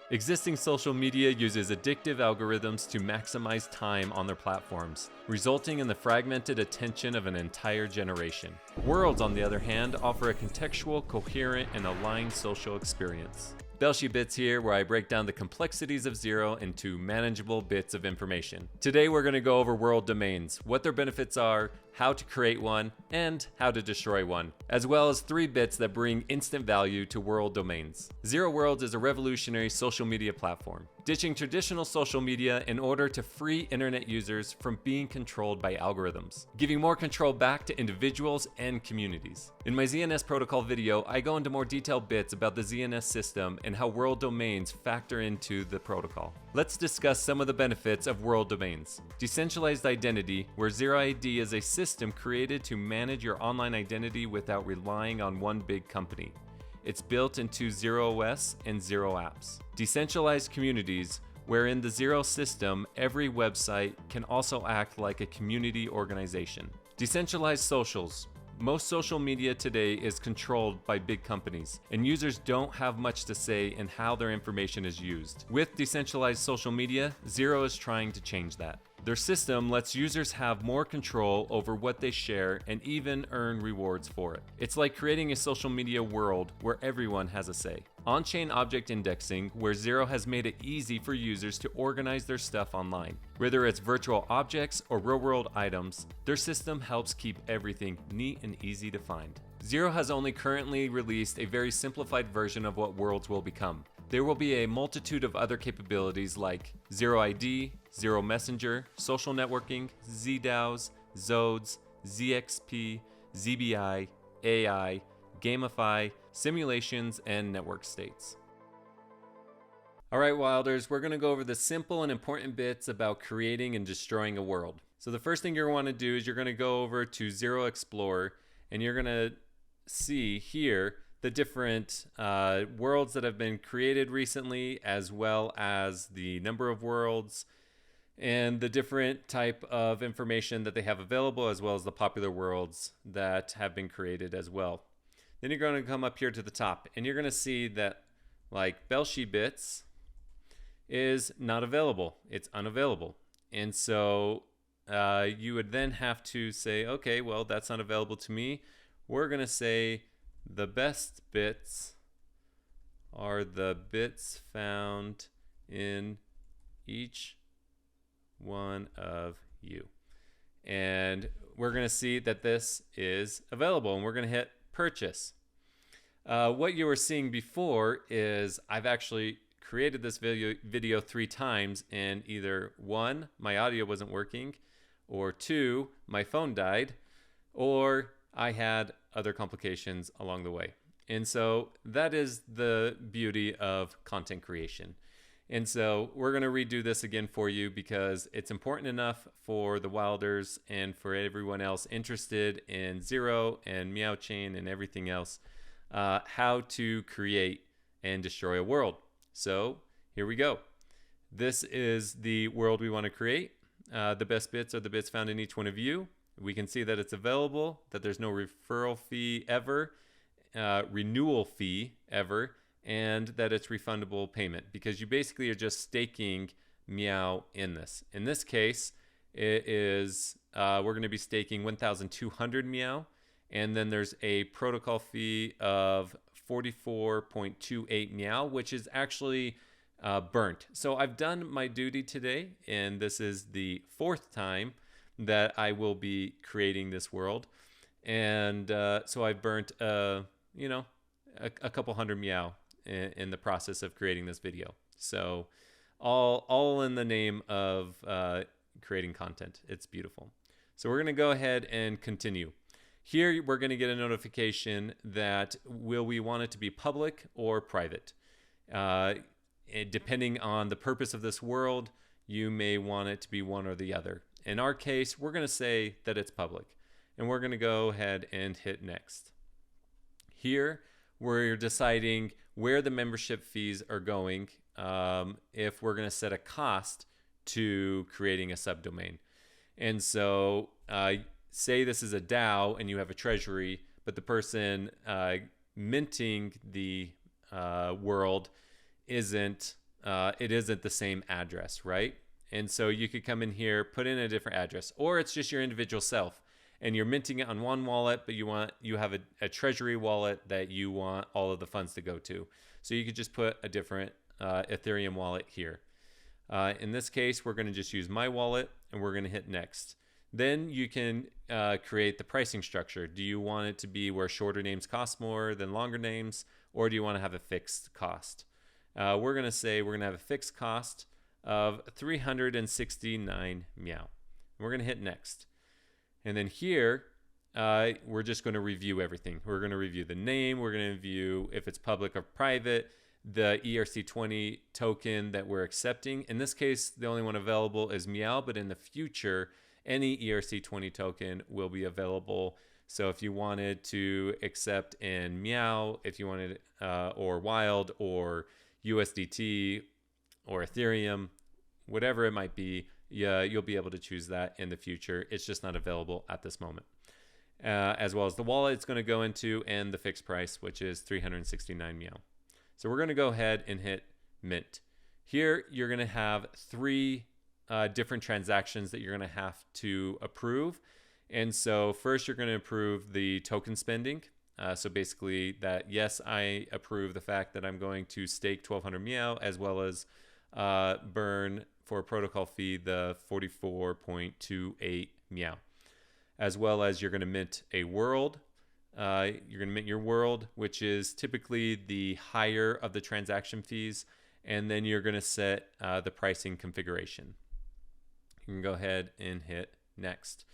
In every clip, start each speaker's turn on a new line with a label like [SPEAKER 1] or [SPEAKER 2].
[SPEAKER 1] Existing social media uses addictive algorithms to maximize time on their platforms, resulting in the fragmented attention of an entire generation. Worlds, on the other hand, offer a contextual, coherent, and aligned social experience. BelsheBits here, where I break down the complexities of Zero into manageable bits of information. Today we're going to go over world domains, what their benefits are, how to create one, and how to destroy one, as well as 3 bits that bring instant value to world domains. Zero Worlds is a revolutionary social media platform, ditching traditional social media in order to free internet users from being controlled by algorithms, giving more control back to individuals and communities. In my ZNS protocol video, I go into more detailed bits about the ZNS system and how world domains factor into the protocol. Let's discuss some of the benefits of world domains. Decentralized identity, where Zero ID is a system created to manage your online identity without relying on one big company. It's built into Zero OS and Zero Apps. Decentralized communities, where in the Zero system, every website can also act like a community organization. Decentralized socials. Most social media today is controlled by big companies, and users don't have much to say in how their information is used. With decentralized social media, Zero is trying to change that. Their system lets users have more control over what they share and even earn rewards for it. It's like creating a social media world where everyone has a say. On-chain object indexing, where Zero has made it easy for users to organize their stuff online. Whether it's virtual objects or real-world items, their system helps keep everything neat and easy to find. Zero has only currently released a very simplified version of what worlds will become. There will be a multitude of other capabilities like Zero ID, Zero Messenger, social networking, ZDAOs, ZODs, ZXP, ZBI, AI, Gamify, simulations, and network states. Alright Wilders, we're going to go over the simple and important bits about creating and destroying a world. So the first thing you're going to want to do is you're going to go over to Zero Explorer, and you're going to see here the different worlds that have been created recently, as well as the number of worlds and the different type of information that they have available, as well as the popular worlds that have been created as well. Then you're going to come up here to the top, and you're going to see that like BelsheBits is not available. It's unavailable. And so you would then have to say, okay, well, that's not available to me. We're going to say the best bits are the bits found in each one of you. And we're going to see that this is available, and we're going to hit purchase. What you were seeing before is I've actually created this video 3 times, and either 1, my audio wasn't working, or 2, my phone died, or I had other complications along the way. And so that is the beauty of content creation. And so we're going to redo this again for you because it's important enough for the Wilders and for everyone else interested in Zero and MEOW chain and everything else, how to create and destroy a world. So here we go. This is the world we want to create. The best bits are the bits found in each one of you. We can see that it's available, that there's no referral fee ever, renewal fee ever, and that it's refundable payment, because you basically are just staking MEOW in this. In this case, it is we're going to be staking 1,200 MEOW, and then there's a protocol fee of 44.28 MEOW, which is actually burnt. So I've done my duty today, and this is the 4th time that I will be creating this world, and so I've burnt a couple hundred MEOW in the process of creating this video. So all in the name of creating content. It's beautiful. So we're going to go ahead and continue. Here we're going to get a notification that will we want it to be public or private. Depending on the purpose of this world, you may want it to be one or the other. In our case, we're going to say that it's public, and we're going to go ahead and hit next. Here, we're deciding where the membership fees are going, if we're going to set a cost to creating a subdomain. And so say this is a DAO and you have a treasury, but the person minting the world isn't it isn't the same address, right? And so you could come in here, put in a different address, or it's just your individual self and you're minting it on one wallet, but you have a treasury wallet that you want all of the funds to go to. So you could just put a different Ethereum wallet here. In this case, we're going to just use my wallet and we're going to hit next. Then you can create the pricing structure. Do you want it to be where shorter names cost more than longer names, or do you want to have a fixed cost? We're going to say we're going to have a fixed cost of 369 MEOW. We're going to hit next. And then here, we're just going to review everything. We're going to review the name. We're going to review if it's public or private, the ERC20 token that we're accepting. In this case, the only one available is MEOW, but in the future, any ERC20 token will be available. So if you wanted to accept in MEOW, if you wanted, or Wild, or USDT, or Ethereum, whatever it might be, yeah, you'll be able to choose that in the future. It's just not available at this moment. As well as the wallet it's going to go into and the fixed price, which is 369 MEOW. So we're going to go ahead and hit mint. Here, you're going to have 3 different transactions that you're going to have to approve. And so first, you're going to approve the token spending. So basically that, yes, I approve the fact that I'm going to stake 1200 MEOW as well as burn for a protocol fee the 44.28 MEOW. As well as you're going to mint a world. You're going to mint your world, which is typically the higher of the transaction fees. And then you're going to set the pricing configuration. You can go ahead and hit next.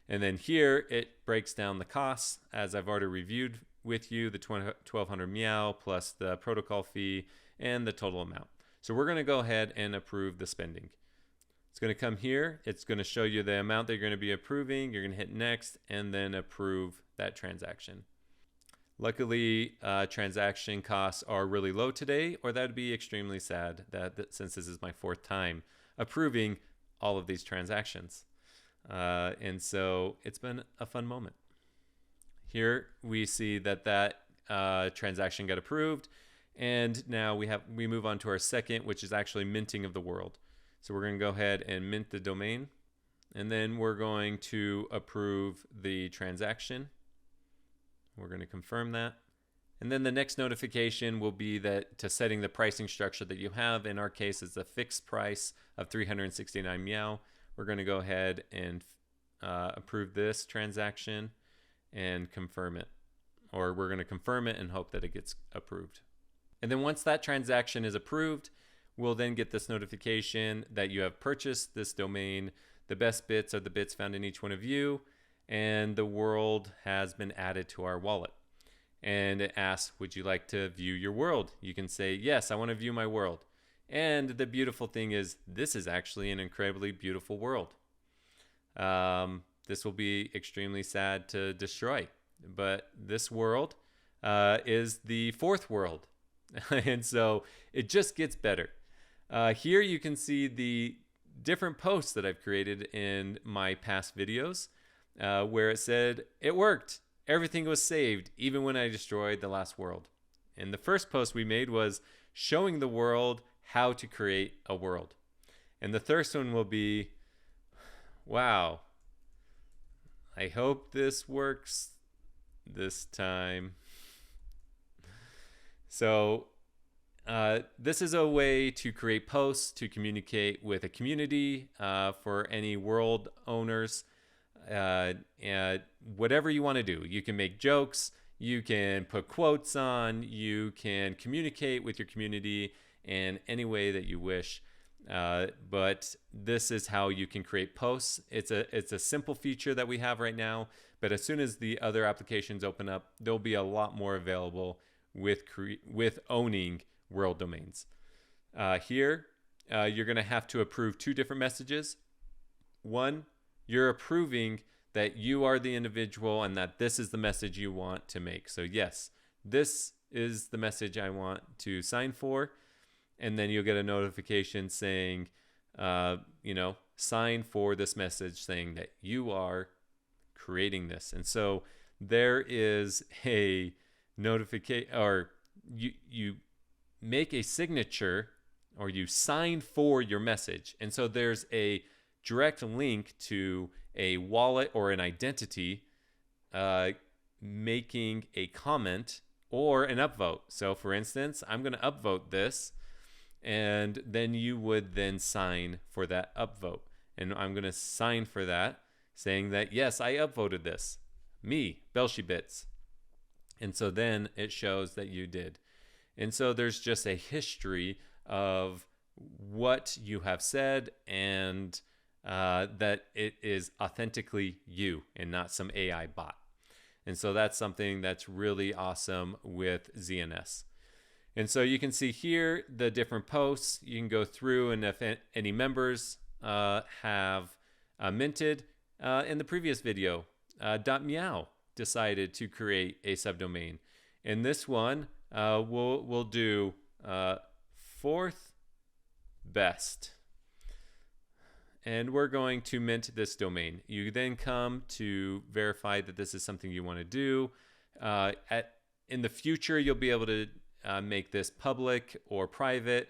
[SPEAKER 1] And then here it breaks down the costs, as I've already reviewed with you, the 1200 MEOW plus the protocol fee and the total amount. So we're going to go ahead and approve the spending. It's going to come here. It's going to show you the amount that you're going to be approving. You're going to hit next and then approve that transaction. Luckily, transaction costs are really low today, or that would be extremely sad that since this is my 4th time approving all of these transactions. And so it's been a fun moment. Here we see that transaction got approved. And now we move on to our second, which is actually minting of the world. So we're going to go ahead and mint the domain. And then we're going to approve the transaction. We're going to confirm that. And then the next notification will be that to setting the pricing structure that you have. In our case, it's a fixed price of 369 MEOW. We're going to go ahead and approve this transaction and confirm it. Or we're going to confirm it and hope that it gets approved. And then once that transaction is approved, we'll then get this notification that you have purchased this domain. The best bits are the bits found in each one of you, and the world has been added to our wallet. And it asks, would you like to view your world? You can say, yes, I want to view my world. And the beautiful thing is, this is actually an incredibly beautiful world. This will be extremely sad to destroy, but this world is the 4th world. And so it just gets better. Here you can see the different posts that I've created in my past videos where it said, it worked. Everything was saved, even when I destroyed the last world. And the first post we made was showing the world how to create a world. And the third one will be, wow, I hope this works this time. So this is a way to create posts to communicate with a community for any world owners. And whatever you want to do, you can make jokes, you can put quotes on, you can communicate with your community in any way that you wish. But this is how you can create posts. It's a simple feature that we have right now, but as soon as the other applications open up, there'll be a lot more available with owning world domains. Here, you're going to have to approve 2 different messages. One, you're approving that you are the individual and that this is the message you want to make. So yes, this is the message I want to sign for. And then you'll get a notification saying, sign for this message saying that you are creating this. And so there is a notification, or you make a signature or you sign for your message. And so there's a direct link to a wallet or an identity making a comment or an upvote. So for instance, I'm going to upvote this, and then you would then sign for that upvote. And I'm going to sign for that, saying that, yes, I upvoted this. Me, BelsheBits. And so then it shows that you did. And so there's just a history of what you have said, and that it is authentically you and not some AI bot. And so that's something that's really awesome with ZNS. And so you can see here the different posts. You can go through, and if any members have minted in the previous video, .meow decided to create a subdomain. In this one, we'll do fourth best. And we're going to mint this domain. You then come to verify that this is something you want to do. In the future, you'll be able to make this public or private.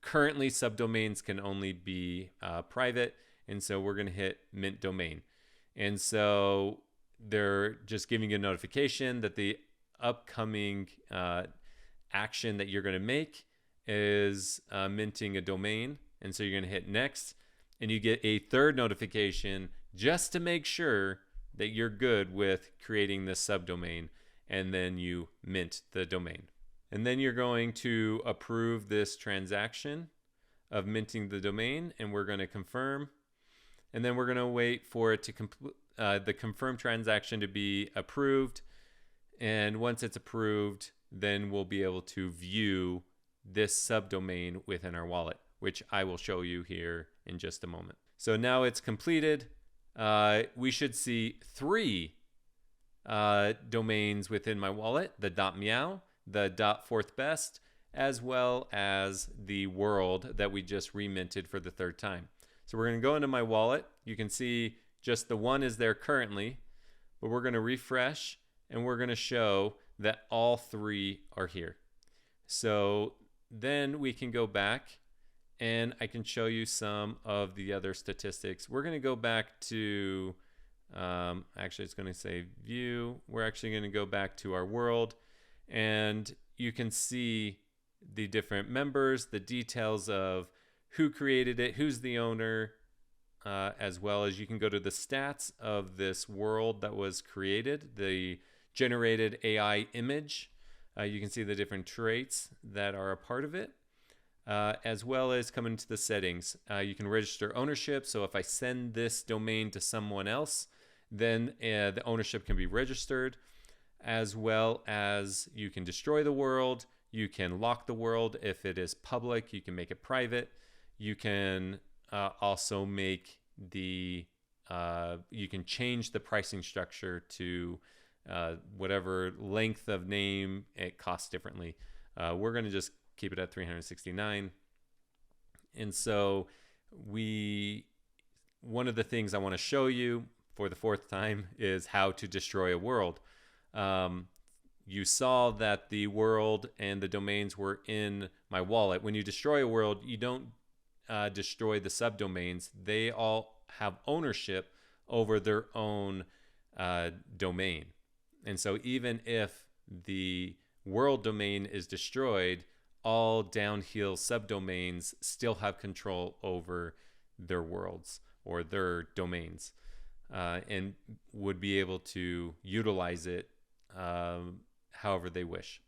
[SPEAKER 1] Currently, subdomains can only be private, and so we're going to hit mint domain. And so they're just giving you a notification that the upcoming action that you're going to make is minting a domain. And so you're going to hit next, and you get a third notification just to make sure that you're good with creating this subdomain, and then you mint the domain. And then you're going to approve this transaction of minting the domain, and we're going to confirm. And then we're going to wait for it to the confirmed transaction to be approved. And once it's approved, then we'll be able to view this subdomain within our wallet, which I will show you here in just a moment. So now it's completed. We should see 3 domains within my wallet: the .meow, the .fourth best, as well as the world that we just reminted for the 3rd time. So we're going to go into my wallet. You can see just the one is there currently, but we're going to refresh, and we're going to show that all 3 are here. So then we can go back, and I can show you some of the other statistics. We're going to go back to, actually it's going to say view. We're actually going to go back to our world, and you can see the different members, the details of who created it, who's the owner, as well as you can go to the stats of this world that was created, the generated AI image. You can see the different traits that are a part of it, as well as come into the settings. You can register ownership. So if I send this domain to someone else, then the ownership can be registered, as well as you can destroy the world. You can lock the world. If it is public, you can make it private. You can also make the, you can change the pricing structure to whatever length of name it costs differently. We're going to just keep it at 369. And so one of the things I want to show you for the 4th time is how to destroy a world. You saw that the world and the domains were in my wallet. When you destroy a world, you don't destroy the subdomains. They all have ownership over their own domain. And so even if the world domain is destroyed, all downhill subdomains still have control over their worlds or their domains, and would be able to utilize it however they wish.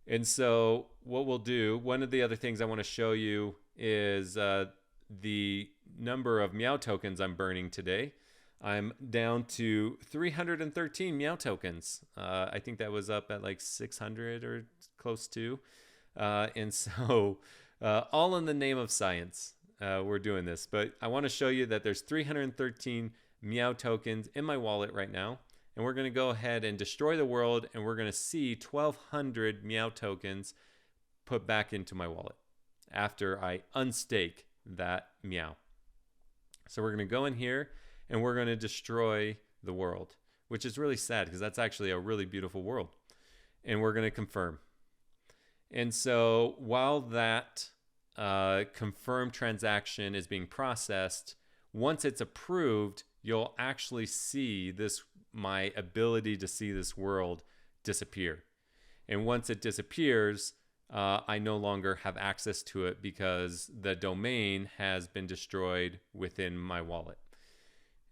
[SPEAKER 1] And so what we'll do, one of the other things I want to show you is the number of MEOW tokens I'm burning today. I'm down to 313 MEOW tokens. I think that was up at like 600 or close to. And so all in the name of science, we're doing this. But I want to show you that there's 313 MEOW tokens in my wallet right now. And we're going to go ahead and destroy the world, and we're going to see 1,200 MEOW tokens put back into my wallet after I unstake that MEOW. So we're going to go in here, and we're going to destroy the world, which is really sad because that's actually a really beautiful world. And we're going to confirm. And so while that confirmed transaction is being processed, once it's approved, you'll actually see this, my ability to see this world disappear. And once it disappears, I no longer have access to it because the domain has been destroyed within my wallet.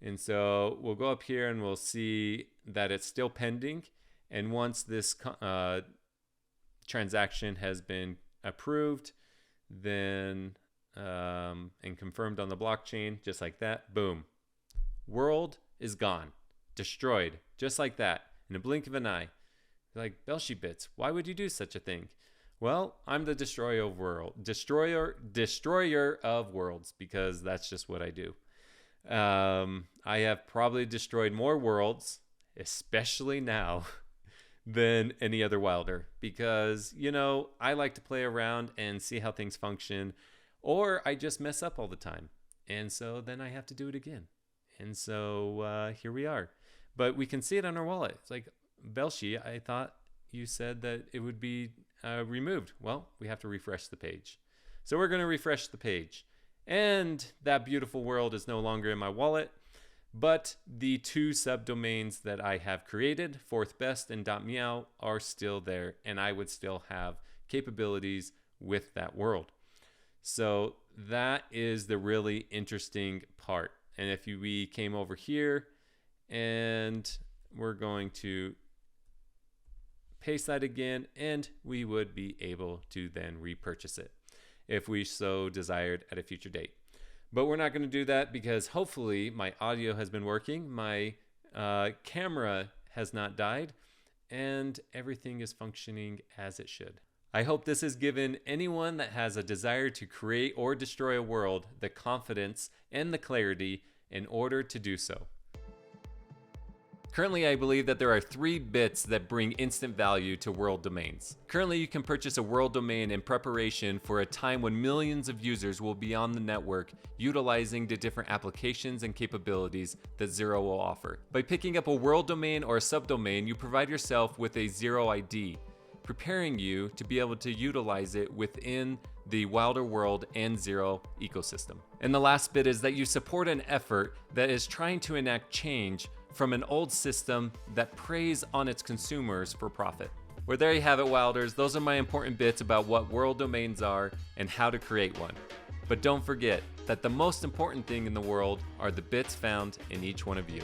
[SPEAKER 1] And so we'll go up here and we'll see that it's still pending. And once this transaction has been approved, then and confirmed on the blockchain, just like that, boom, world is gone, destroyed, just like that, in a blink of an eye. Like, BelsheBits, why would you do such a thing? Well, I'm the destroyer of worlds, because that's just what I do. I have probably destroyed more worlds, especially now, than any other wilder, because, you know, I like to play around and see how things function, or I just mess up all the time, and so then I have to do it again. And so here we are. But we can see it on our wallet. It's like, Belshe, I thought you said that it would be removed. Well, we have to refresh the page. So we're going to refresh the page. And that beautiful world is no longer in my wallet, but the two subdomains that I have created, Fourth Best and .meow, are still there, and I would still have capabilities with that world. So that is the really interesting part. And if we came over here and we're going to paste that again, and we would be able to then repurchase it if we so desired at a future date. But we're not going to do that because hopefully my audio has been working, my camera has not died, and everything is functioning as it should. I hope this has given anyone that has a desire to create or destroy a world the confidence and the clarity in order to do so. Currently, I believe that there are 3 bits that bring instant value to world domains. Currently, you can purchase a world domain in preparation for a time when millions of users will be on the network utilizing the different applications and capabilities that Zero will offer. By picking up a world domain or a subdomain, you provide yourself with a Zero ID, preparing you to be able to utilize it within the Wilder World and Zero ecosystem. And the last bit is that you support an effort that is trying to enact change from an old system that preys on its consumers for profit. Well, there you have it, Wilders. Those are my important bits about what world domains are and how to create one. But don't forget that the most important thing in the world are the bits found in each one of you.